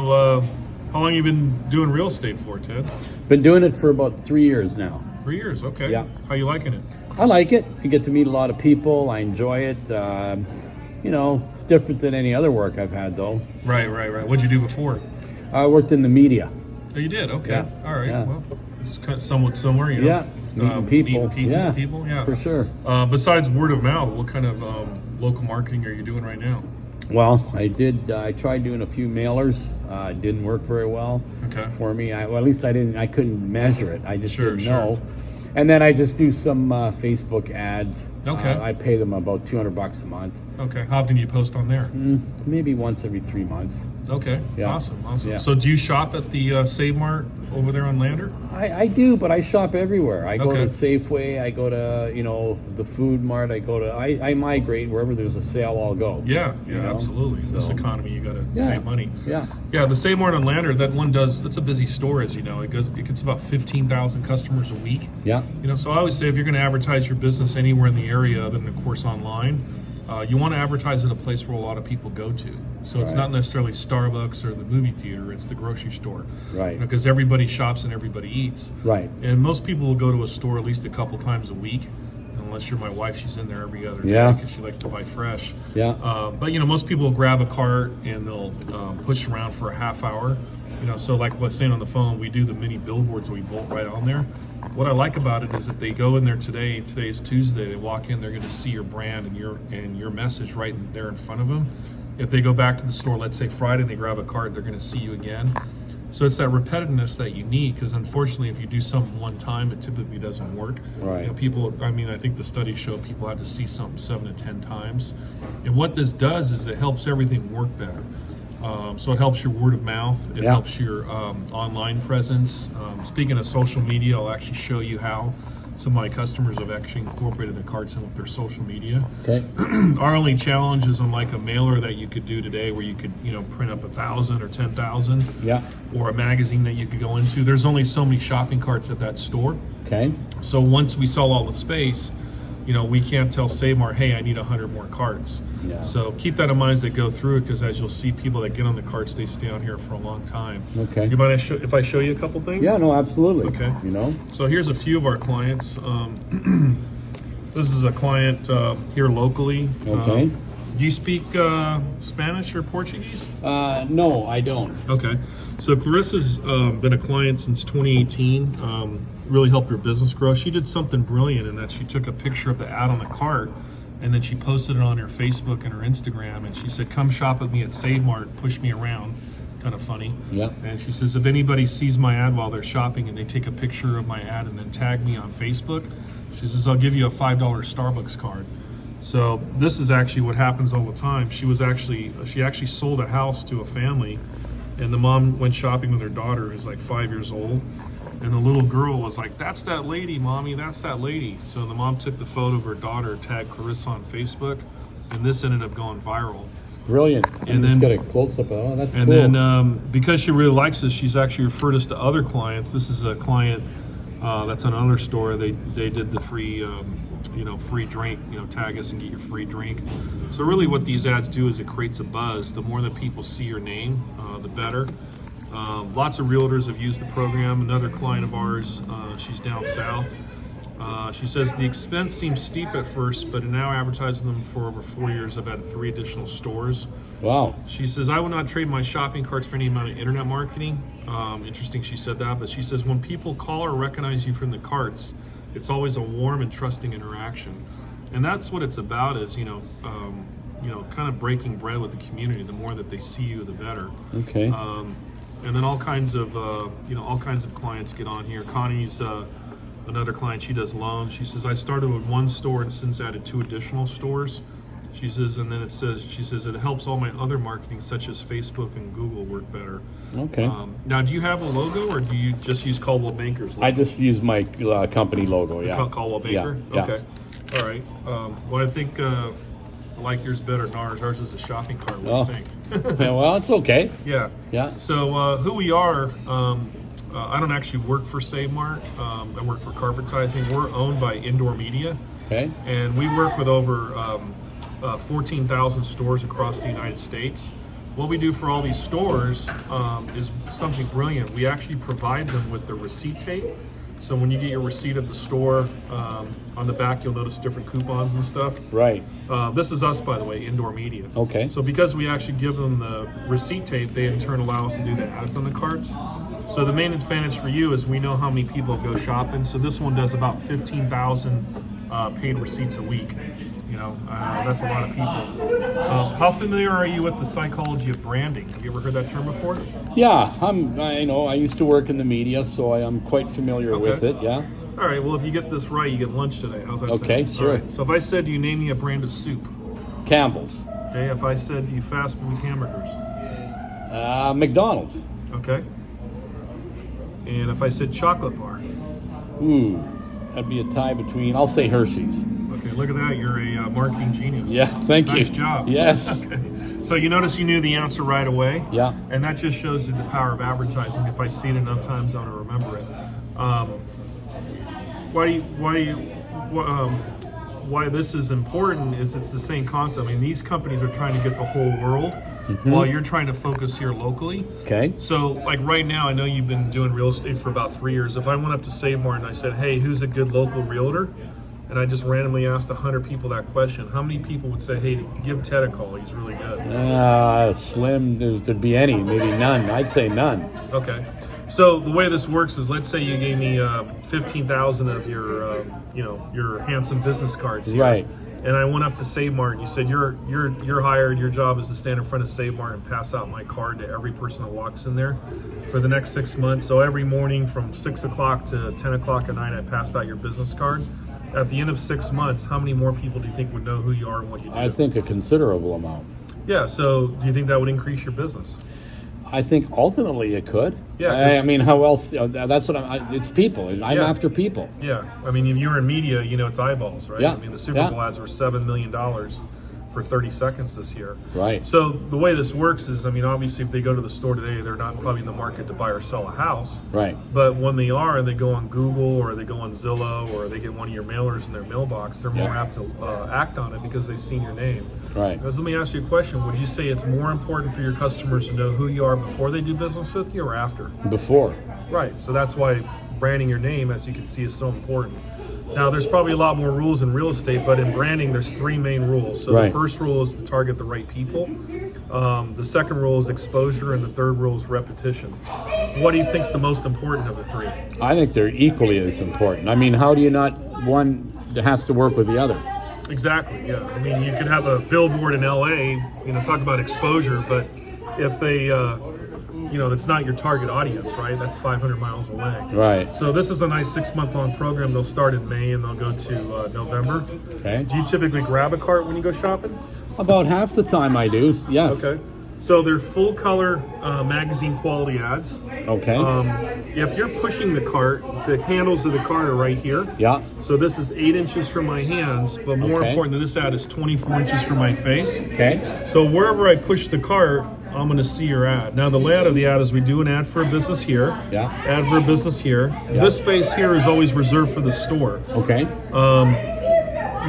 How long you been doing real estate for, Ted? Been doing it for about 3 years now. 3 years, okay. Yeah. How you liking it? I like it. You get to meet a lot of people. I enjoy it. It's different than any other work I've had, though. Right. What'd you do before? I worked in the media. Oh, you did? Okay. Yeah. All right. Yeah. Well, it's kind of somewhat similar, you know? Yeah. Meeting people. Meeting people, yeah. For sure. Besides word of mouth, what kind of local marketing are you doing right now? Well, I tried doing a few mailers. Didn't work very well Okay. for me. At least I couldn't measure it. I just Sure, didn't know. And then I just do some Facebook ads. Okay. I pay them about $200 a month. Okay. How often do you post on there? Maybe once every 3 months. Okay. Yeah. Awesome. Yeah. So do you shop at the Save Mart over there on Lander? I do, but I shop everywhere. I go Okay. to Safeway. I go to the Food Mart. I migrate wherever there's a sale. I'll go. Yeah, You know? absolutely. In this So- economy, you got to Yeah. save money. Yeah. Yeah, the Save Mart on Lander, that's a busy store, as you know. It gets about 15,000 customers a week. Yeah. So I always say if you're going to advertise your business anywhere in the area, then of course online, you want to advertise at a place where a lot of people go to. So it's Right. not necessarily Starbucks or the movie theater; it's the grocery store. Right. Because everybody shops and everybody eats. Right. And most people will go to a store at least a couple times a week. Unless you're my wife, she's in there every other Yeah. day because she likes to buy fresh. Yeah. But most people will grab a cart and they'll push around for a half hour. So like I was saying on the phone, we do the mini billboards and we bolt right on there. What I like about it is if they go in there today's Tuesday, they walk in, they're going to see your brand and your message right there in front of them. If they go back to the store, let's say Friday, and they grab a cart, they're going to see you again. So it's that repetitiveness that you need, because unfortunately, if you do something one time, it typically doesn't work. Right. I think the studies show people have to see something 7 to 10 times. And what this does is it helps everything work better. So it helps your word of mouth. It Yeah. helps your online presence. Speaking of social media, I'll actually show you how some of my customers have actually incorporated the carts in with their social media. Okay. Our only challenge is unlike a mailer that you could do today where you could, print up 1,000 or 10,000. Yeah. Or a magazine that you could go into. There's only so many shopping carts at that store. Okay. So once we sell all the space, we can't tell Save Mart, hey, I need 100 more carts. Yeah. So keep that in mind as they go through it, because as you'll see, people that get on the carts, they stay on here for a long time. Okay. You mind if I show you a couple things? Yeah. No. Absolutely. Okay. So So here's a few of our clients. This is a client here locally. Okay. Do you speak Spanish or Portuguese? No, I don't. Okay. So Clarissa's been a client since 2018. Really helped her business grow. She did something brilliant in that she took a picture of the ad on the cart and then she posted it on her Facebook and her Instagram, and she said, come shop with me at Save Mart, push me around. Kind of funny. Yeah. And she says, if anybody sees my ad while they're shopping and they take a picture of my ad and then tag me on Facebook, she says, I'll give you a $5 Starbucks card. So this is actually what happens all the time. She actually sold a house to a family, and the mom went shopping with her daughter, who's like 5 years old. And the little girl was like, that's that lady, Mommy, that's that lady. So the mom took the photo of her daughter, tagged Clarissa on Facebook, and this ended up going viral. Brilliant. And just then- got a close up. Oh, that's And cool. then because she really likes this, she's actually referred us to other clients. This is a client that's in another store. They did the free, free drink, tag us and get your free drink. So really what these ads do is it creates a buzz. The more that people see your name, the better. Lots of realtors have used the program. Another client of ours, she's down south. She says the expense seems steep at first, but now advertising them for over 4 years, I've had 3 additional stores. Wow. She says, I would not trade my shopping carts for any amount of internet marketing. Interesting she said that, but she says when people call or recognize you from the carts, it's always a warm and trusting interaction. And that's what it's about is, kind of breaking bread with the community. The more that they see you, the better. Okay. And then all kinds of clients get on here. Connie's another client. She does loans. She says, I started with 1 store and since added 2 additional stores. She says, and then she says, it helps all my other marketing such as Facebook and Google work better. Okay. Now, do you have a logo or do you just use Caldwell Banker's logo? I just use my company logo. Yeah. Caldwell Banker? Yeah. Okay. All right. Well, I think I like yours better than ours. Ours is a shopping cart. What do you think? Yeah, well, it's okay. Yeah. Yeah. So who we are, I don't actually work for Save Mart. I work for Carpetising. We're owned by Indoor Media, Okay. and we work with over 14,000 stores across the United States. what we do for all these stores is something brilliant. We actually provide them with the receipt tape. So when you get your receipt at the store, on the back you'll notice different coupons and stuff. Right. This is us, by the way, Indoor Media. Okay. So because we actually give them the receipt tape, they in turn allow us to do the ads on the carts. So the main advantage for you is we know how many people go shopping. So this one does about 15,000 paid receipts a week. You know, that's a lot of people. How familiar are you with the psychology of branding? Have you ever heard that term before? Yeah, I used to work in the media, so I am quite familiar with it. Yeah. All right. Well, if you get this right, you get lunch today. How's that sound? Okay, sure. All right. So if I said you name me a brand of soup. Campbell's. Okay. If I said you fast food hamburgers. McDonald's. Okay. And if I said chocolate bar. Ooh, that'd be a tie between. I'll say Hershey's. Okay, look at that. You're a marketing genius. Yeah, thank you. Nice job. Yes. Okay. So you notice you knew the answer right away. Yeah. And that just shows you the power of advertising. If I see it enough times, I'm going to remember it. Why this is important is it's the same concept. I mean, these companies are trying to get the whole world while you're trying to focus here locally. Okay. So, like right now, I know you've been doing real estate for about 3 years. If I went up to Save Mart and I said, hey, who's a good local realtor? And I just randomly asked 100 people that question, how many people would say, hey, give Ted a call, he's really good? Slim, there'd be any, maybe none. I'd say none. Okay. So the way this works is, let's say you gave me 15,000 of your handsome business cards here. Right. And I went up to Save Mart and you said, you're hired, your job is to stand in front of Save Mart and pass out my card to every person that walks in there for the next 6 months. So every morning from 6 o'clock to 10 o'clock at night, I passed out your business card. At the end of 6 months, how many more people do you think would know who you are and what you do? I think a considerable amount. Yeah, so do you think that would increase your business? I think ultimately it could. Yeah, I mean, how else? That's what it's people. I'm Yeah. after people. Yeah, I mean, if you're in media, you know it's eyeballs, right? Yeah. I mean, the Super Yeah. Bowl ads were $7 million for 30 seconds this year. Right. So the way this works is, I mean, obviously, if they go to the store today, they're not probably in the market to buy or sell a house. Right. But when they are, and they go on Google or they go on Zillow or they get one of your mailers in their mailbox, they're more Yeah. apt to act on it because they've seen your name. Right. Because let me ask you a question. Would you say it's more important for your customers to know who you are before they do business with you or after? Before. Right. So that's why branding your name, as you can see, is so important. Now, there's probably a lot more rules in real estate, but in branding, there's 3 main rules. So Right. the first rule is to target the right people. The second rule is exposure, and the third rule is repetition. What do you think is the most important of the 3? I think they're equally as important. I mean, how do you not, one has to work with the other? Exactly. Yeah. I mean, you could have a billboard in LA, talk about exposure, but if they, it's not your target audience, right? That's 500 miles away. Right. So this is a nice 6-month-long program. They'll start in May and they'll go to November. Okay. Do you typically grab a cart when you go shopping? About half the time I do, yes. Okay. So they're full color magazine quality ads. Okay. If you're pushing the cart, the handles of the cart are right here. Yeah. So this is 8 inches from my hands, but more Okay. important than this ad is 24 inches from my face. Okay. So wherever I push the cart, I'm going to see your ad. Now the layout of the ad is we do an ad for a business here, Yeah. ad for a business here. Yeah. This space here is always reserved for the store. Okay.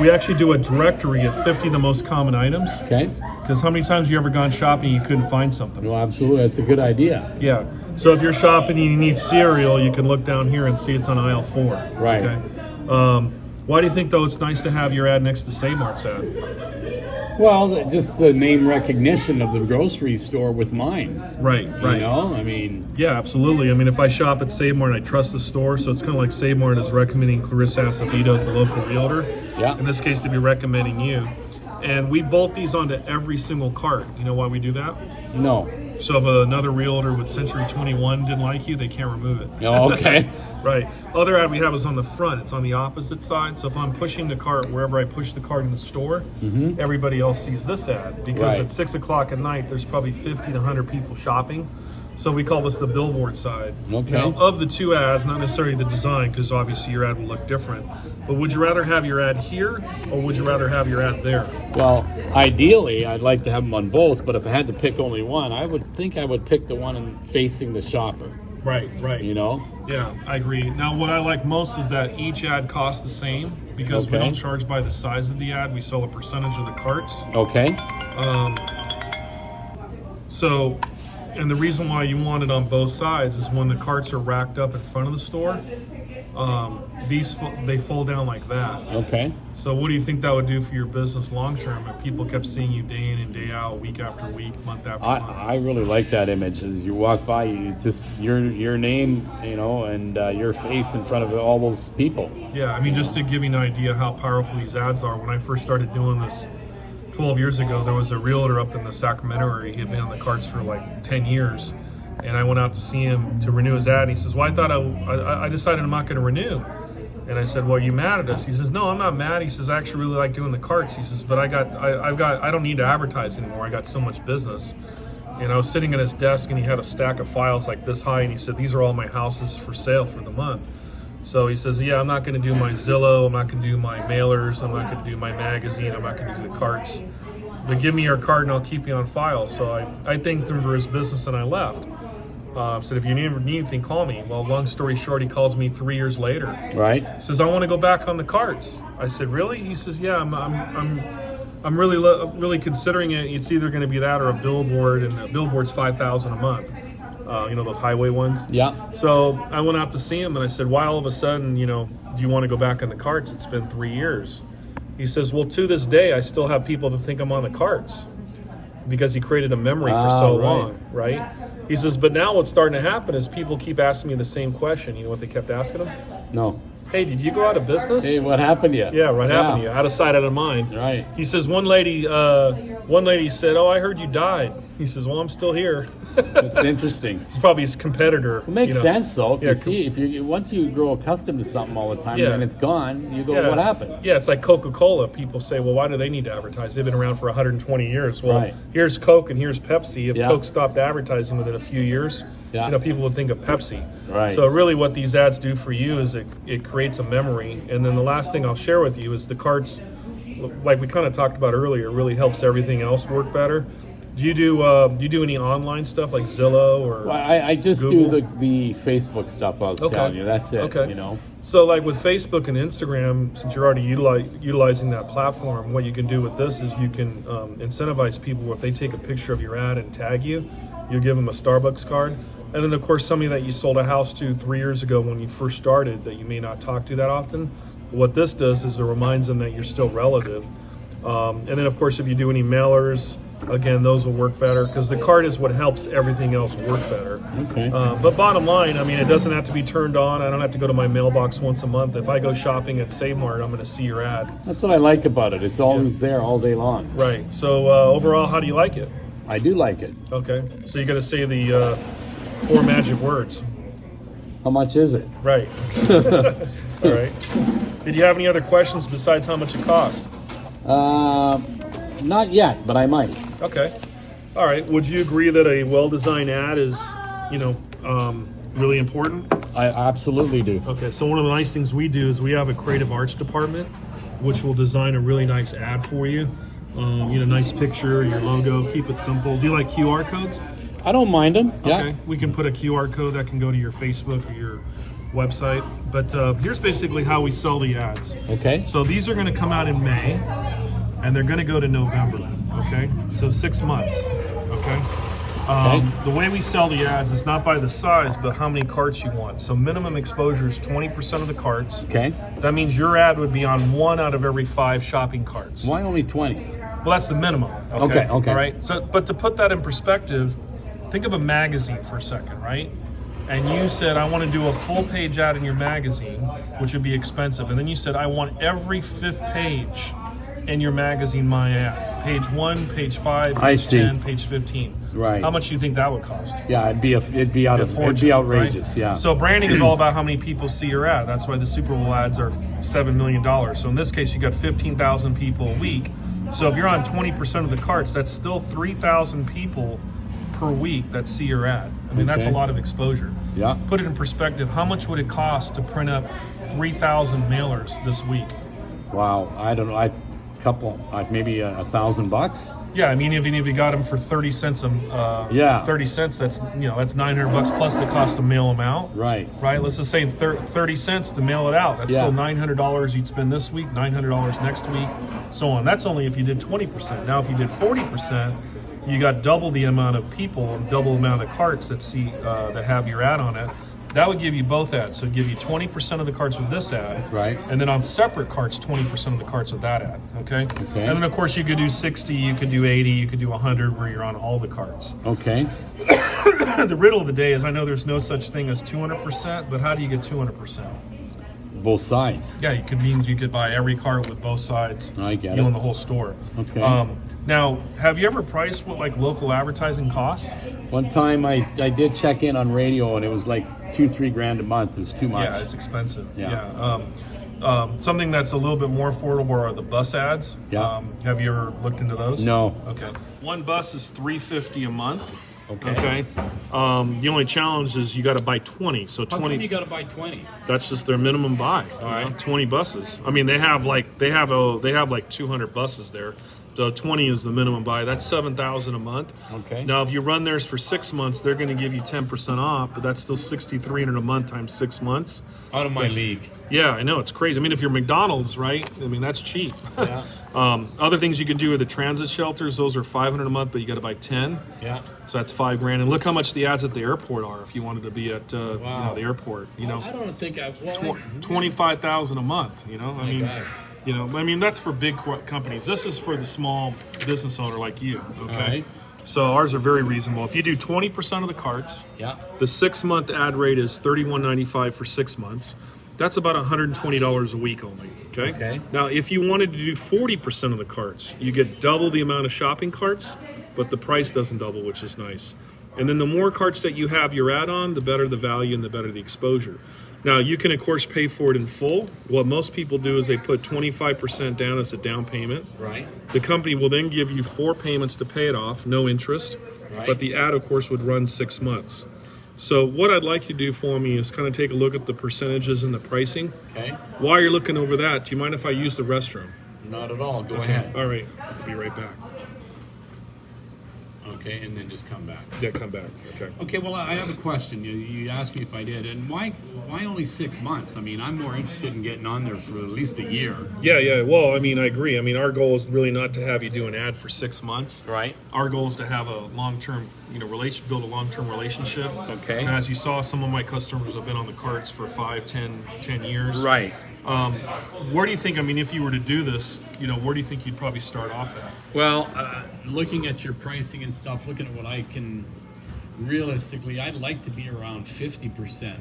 We actually do a directory of 50 of the most common items. Okay. Because how many times have you ever gone shopping and you couldn't find something? No, absolutely. That's a good idea. Yeah. So if you're shopping and you need cereal, you can look down here and see it's on aisle 4. Right. Okay. Why do you think, though, it's nice to have your ad next to Save Mart's ad? Well, just the name recognition of the grocery store with mine. Right, right. You know, I mean, Yeah, absolutely. I mean, if I shop at Save Mart, I trust the store, so it's kind of like Save Mart is recommending Clarissa Acevedo as the local realtor. Yeah. In this case, to be recommending you. And we bolt these onto every single cart. You know why we do that? no. So if another realtor with Century 21 didn't like you, they can't remove it. Oh, okay. Right. Other ad we have is on the front. It's on the opposite side. So if I'm pushing the cart wherever I push the cart in the store, everybody else sees this ad. Because Right. at 6 o'clock at night, there's probably 50 to 100 people shopping. So we call this the billboard side. Okay. Now, of the 2 ads, not necessarily the design, because obviously your ad will look different, but would you rather have your ad here or would you rather have your ad there? Well, ideally, I'd like to have them on both, but if I had to pick only one, I would think I would pick the one facing the shopper, Right, right. you know? Yeah, I agree. Now, what I like most is that each ad costs the same because we Okay. don't charge by the size of the ad. We sell a percentage of the carts. Okay. So, and the reason why you want it on both sides is when the carts are racked up in front of the store, they fold down like that. Okay. So what do you think that would do for your business long term if people kept seeing you day in and day out, week after week, month after month? I really like that image. As you walk by, it's just your name, and your face in front of all those people. Yeah, I mean, just to give you an idea how powerful these ads are, when I first started doing this 12 years ago, there was a realtor up in the Sacramento area. He had been on the carts for like 10 years. And I went out to see him to renew his ad. And he says, well, I thought I decided I'm not going to renew. And I said, well, are you mad at us? He says, no, I'm not mad. He says, I actually really like doing the carts. He says, but I don't need to advertise anymore. I got so much business. And I was sitting at his desk and he had a stack of files like this high. And he said, these are all my houses for sale for the month. So he says, yeah, I'm not going to do my Zillow. I'm not going to do my mailers. I'm not going to do my magazine. I'm not going to do the carts. But give me your card and I'll keep you on file. So I thanked him for his business and I left. Said, if you need anything, call me. Well, long story short, he calls me 3 years later. Right. Says, I want to go back on the carts. I said, really? He says, yeah, I'm really considering it. It's either going to be that or a billboard, and a billboard's $5,000 a month. Those highway ones. Yeah. So I went out to see him and I said, why all of a sudden, do you want to go back on the carts? It's been 3 years. He says, well, to this day, I still have people that think I'm on the carts because he created a memory for so long, right? He says, but now what's starting to happen is people keep asking me the same question. You know what they kept asking him? No. Hey, did you go out of business? Hey, what happened to you? Yeah, what happened to you? Out of sight, out of mind. Right. He says, one lady said, oh, I heard you died. He says, well, I'm still here. It's interesting. It's probably his competitor. It makes sense though. If Yeah, you once you grow accustomed to something all the time, Yeah. and it's gone, you go, Yeah. what happened? Yeah, it's like Coca-Cola. People say, well, why do they need to advertise? They've been around for 120 years. Well, Right. here's Coke and here's Pepsi. If Yeah. Coke stopped advertising within a few years, Yeah. people would think of Pepsi. Right. So really what these ads do for you is it creates a memory. And then the last thing I'll share with you is the carts, like we kind of talked about earlier, really helps everything else work better. Do you do any online stuff like Zillow or Well, I just Google? do the Facebook stuff I was Okay. telling you. That's it. Okay. You know. So like with Facebook and Instagram, since you're already utilizing that platform, what you can do with this is you can incentivize people. If they take a picture of your ad and tag you, you'll give them a Starbucks card. And then of course somebody that you sold a house to 3 years ago when you first started that you may not talk to that often, what this does is it reminds them that you're still relative. And then of course if you do any mailers, again, those will work better because the card is what helps everything else work better. Okay. But bottom line, I mean, it doesn't have to be turned on. I don't have to go to my mailbox once a month. If I go shopping at Save Mart, I'm going to see your ad. That's what I like about it. It's always there all day long. Right. So overall, how do you like it? I do like it. Okay. So you got to say the 4 magic words. How much is it? Right. All right. Did you have any other questions besides how much it cost? Not yet, but I might. Okay. All right. Would you agree that a well-designed ad is, really important? I absolutely do. Okay, so one of the nice things we do is we have a creative arts department, which will design a really nice ad for you. Nice picture, your logo, keep it simple. Do you like QR codes? I don't mind them. Yeah. Okay, we can put a QR code that can go to your Facebook or your website. But here's basically how we sell the ads. Okay. So these are going to come out in May, and they're going to go to November. Okay, so 6 months. Okay. The way we sell the ads is not by the size, but how many carts you want. So minimum exposure is 20% of the carts. Okay. That means your ad would be on 1 out of every 5 shopping carts. Why only 20? Well, that's the minimum. Okay. All right. So, but to put that in perspective, think of a magazine for a second, right? And you said, I want to do a full page ad in your magazine, which would be expensive. And then you said, I want every 5th page in your magazine, my ad. Page 1, page 5, I page see. 10, page 15. Right. How much do you think that would cost? Yeah, it'd be Fortune, outrageous. right? Yeah. So branding is all about how many people see your ad. That's why the Super Bowl ads are $7 million. So in this case, you got 15,000 people a week. So if you're on 20% of the carts, that's still 3,000 people per week that see your ad. I mean, that's a Okay. lot of exposure. Yeah. Put it in perspective. How much would it cost to print up 3,000 mailers this week? Wow. I don't know. Maybe $1,000. Yeah, I mean, even if you got them for 30 cents, 30 cents, that's $900 plus the cost to mail them out. Right. Right. Let's just say 30 cents to mail it out. That's Yeah. still $900 you'd spend this week, $900 next week, so on. That's only if you did 20%. Now, if you did 40%, you got double the amount of people and double the amount of carts that that have your ad on it. That would give you both ads. So it'd give you 20% of the carts with this ad. Right. And then on separate carts, 20% of the carts with that ad. Okay? Okay. And then, of course, you could do 60, you could do 80, you could do 100 where you're on all the carts. Okay. The riddle of the day is I know there's no such thing as 200%, but how do you get 200%? Both sides. Yeah, it could mean you could buy every cart with both sides. I get you it. own the whole store. Okay. Now, have you ever priced what like local advertising costs? One time I did check in on radio, and it was like $2-3 grand a month. It was too much. Yeah, it's expensive. Yeah. Something that's a little bit more affordable are the bus ads. Yeah. Have you ever looked into those? No. Okay. One bus is $350 a month. Okay. The only challenge is you got to buy 20. So How 20. come you got to buy 20? That's just their minimum buy. All right. 20 buses. I mean, they have like 200 buses there. So 20 is the minimum buy. That's $7,000 a month. Okay. Now, if you run theirs for 6 months, they're going to give you 10% off, but that's still $6,300 a month times 6 months. Out of my league. Yeah, I know, it's crazy. I mean, if you're McDonald's, right? I mean, that's cheap. Yeah. Other things you can do are the transit shelters. Those are $500 a month, but you got to buy 10. Yeah. So that's $5 grand. And look how much the ads at the airport are. If you wanted to be at Wow. the airport, I don't think I've. $25,000 a month. I mean, God. that's for big companies. This is for the small business owner like you. Okay. All right. So ours are very reasonable. If you do 20% of the carts, Yeah. the 6-month ad rate is $31.95 for 6 months. That's about $120 a week only. Okay. Okay. Now, if you wanted to do 40% of the carts, you get double the amount of shopping carts, but the price doesn't double, which is nice. And then the more carts that you have your ad on, the better the value and the better the exposure. Now, you can, of course, pay for it in full. What most people do is they put 25% down as a down payment. Right. The company will then give you 4 payments to pay it off, no interest. Right. But the ad, of course, would run 6 months. So what I'd like you to do for me is kind of take a look at the percentages and the pricing. Okay. While you're looking over that, do you mind if I use the restroom? Not at all. Go ahead. All right. I'll be right back. Okay, and then just come back. Yeah, come back. Okay. Okay, well, I have a question. You asked me if I did, and why only 6 months? I mean, I'm more interested in getting on there for at least a year. Yeah. Well, I mean, I agree. I mean, our goal is really not to have you do an ad for 6 months. Right. Our goal is to have a long-term, build a long-term relationship. Okay. And as you saw, some of my customers have been on the carts for 5, 10 years. Right. Where do you think, if you were to do this, where do you think you'd probably start off at? Well, looking at your pricing and stuff, looking at what I can realistically, I'd like to be around 50%.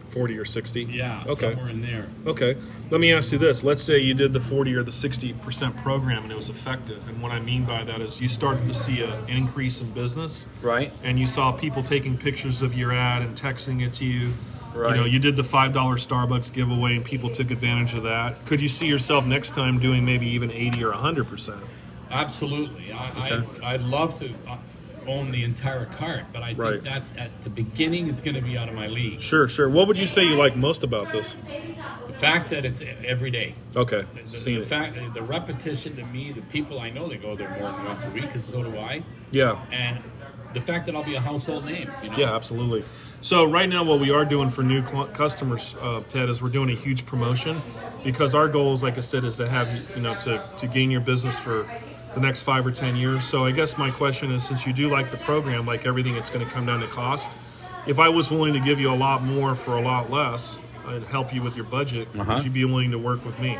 40 or 60? Yeah, Okay. somewhere in there. Okay. Let me ask you this. Let's say you did the 40 or the 60% program and it was effective. And what I mean by that is you started to see an increase in business. Right. And you saw people taking pictures of your ad and texting it to you. Right. You did the $5 Starbucks giveaway and people took advantage of that. Could you see yourself next time doing maybe even 80 or 100%? Absolutely. Okay. I'd love to own the entire cart, but I Right. think that's at the beginning is going to be out of my league. Sure. What would you say you like most about this? The fact that it's every day. Okay. The Seeing it. fact, the repetition to me, the people I know, they go there more than once a week, because so do I. Yeah. And the fact that I'll be a household name. Yeah, absolutely. So right now, what we are doing for new customers, Ted, is we're doing a huge promotion because our goal is, like I said, is to have to gain your business for the next 5 or 10 years. So I guess my question is, since you do like the program, like everything, it's going to come down to cost. If I was willing to give you a lot more for a lot less, I'd help you with your budget. Would you be willing to work with me?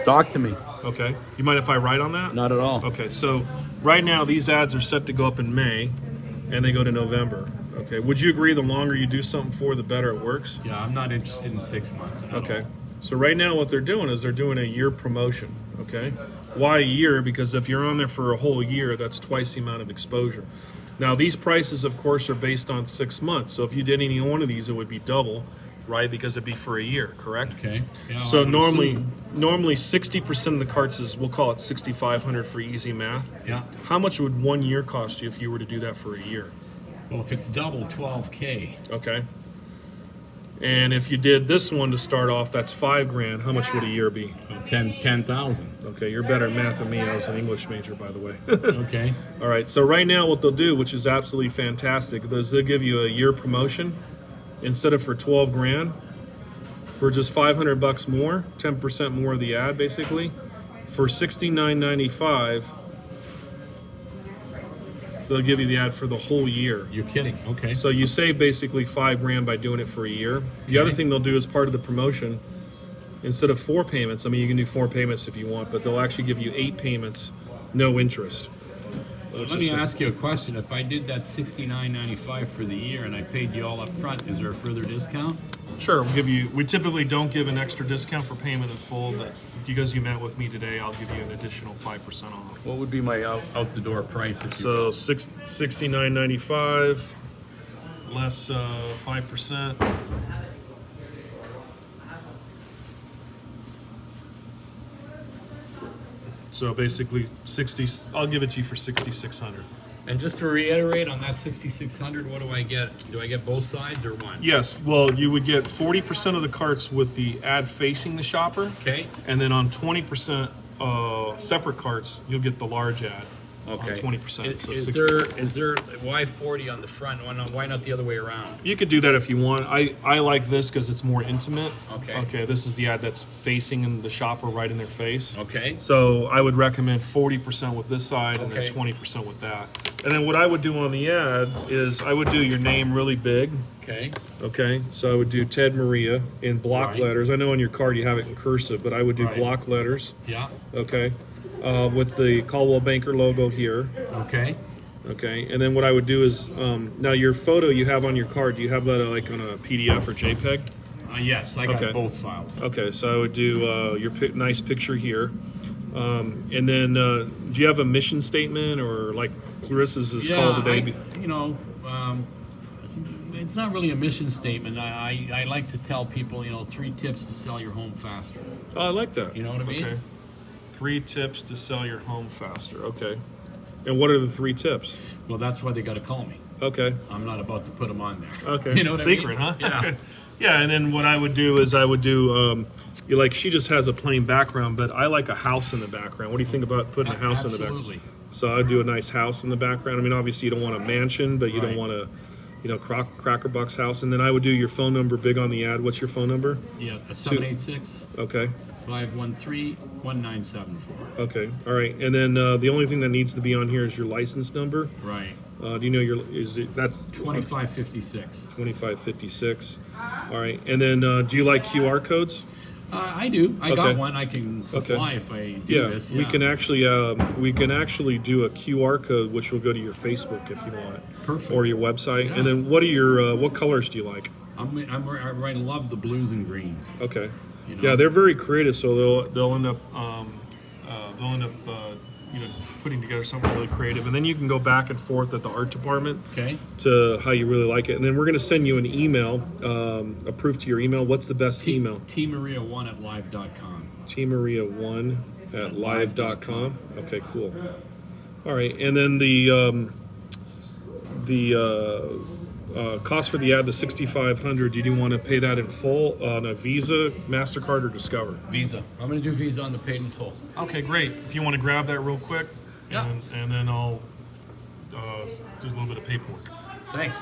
Talk to me. Okay. You mind if I write on that? Not at all. Okay. So right now, these ads are set to go up in May, and they go to November. Okay. Would you agree the longer you do something for, the better it works? Yeah, I'm not interested in 6 months. at all. Okay. So right now what they're doing is they're doing a year promotion. Okay. Why a year? Because if you're on there for a whole year, that's twice the amount of exposure. Now these prices, of course, are based on 6 months. So if you did any one of these, it would be double, right? Because it'd be for a year, correct? Okay. Yeah, So I would assume. normally 60% of the carts is, we'll call it 6,500 for easy math. Yeah. How much would 1 year cost you if you were to do that for a year? Well, if it's double, 12K. Okay. And if you did this one to start off, that's $5 grand. How much would a year be? 10,000. Okay, you're better at math than me. I was an English major, by the way. Okay. All right. So right now, what they'll do, which is absolutely fantastic, is they'll give you a year promotion instead of for 12 grand, for just $500 more, 10% more of the ad, basically, for $69.95. They'll give you the ad for the whole year. You're kidding. Okay. So you save basically $5,000 by doing it for a year. The other thing they'll do as part of the promotion, instead of 4 payments, I mean, you can do 4 payments if you want, but they'll actually give you 8 payments, no interest. Let me ask you a question. If I did that $69.95 for the year and I paid you all up front, is there a further discount? Sure, we typically don't give an extra discount for payment in full, but because you met with me today, I'll give you an additional 5% off. What would be my out the door price? If So $69.95 less 5%. So basically 60. I'll give it to you for 6,600. And just to reiterate on that 6,600, what do I get? Do I get both sides or one? Yes. Well, you would get 40% of the carts with the ad facing the shopper, Okay. and then on 20% separate carts, you'll get the large ad. Okay. On 20%. So Is 60. there why 40 on the front? Why not the other way around? You could do that if you want. I like this because it's more intimate. Okay. Okay. This is the ad that's facing in the shopper right in their face. Okay. So I would recommend 40% with this side and then Okay. 20% with that. And then what I would do on the ad is I would do your name really big. Okay. Okay, so I would do Ted Maria in block Right. letters. I know on your card you have it in cursive, but I would do Right. block letters. Yeah. Okay, with the Caldwell Banker logo here. Okay. Okay, and then what I would do is now your photo you have on your card. Do you have that like on a PDF or JPEG? Yes, I got Okay. both files. Okay, so I would do your nice picture here. And then, do you have a mission statement or like Clarissa's is called today? It's not really a mission statement. I like to tell people, 3 tips to sell your home faster. Oh, I like that. You know what I mean? Okay. 3 tips to sell your home faster. Okay. And what are the 3 tips? Well, that's why they got to call me. Okay. I'm not about to put them on there. Okay. You know what Secret, I mean? huh? Yeah. Okay. Yeah, and then what I would do is she just has a plain background, but I like a house in the background. What do you think about putting a house in the background? Absolutely. So I'd do a nice house in the background. I mean, obviously you don't want a mansion, but you don't Right. want a, Cracker Buck's house. And then I would do your phone number big on the ad. What's your phone number? Yeah, 786 Okay. 513 1974. Okay. All right. And then the only thing that needs to be on here is your license number. Right. Do you know that's 2556. 2556. All right. And then do you like QR codes? I do. I got Okay. one I can supply if I do Yeah, this. we can actually do a QR code which will go to your Facebook if you want, Perfect. or your website. Yeah. And then what are your what colors do you like? I love the blues and greens. Okay, You know? yeah, they're very creative, so they'll end up putting together something really creative, and then you can go back and forth at the art department Okay. to how you really like it, and then we're going to send you an email, approved to your email. What's the best email? tmaria1@live.com. tmaria1@live.com. Okay, cool. All right, and then the cost for the ad, the $6,500. Do you want to pay that in full on a Visa, MasterCard, or Discover? Visa. I'm going to do Visa on the paid in full. Okay, great. If you want to grab that real quick, Yeah. and then I'll do a little bit of paperwork. Thanks.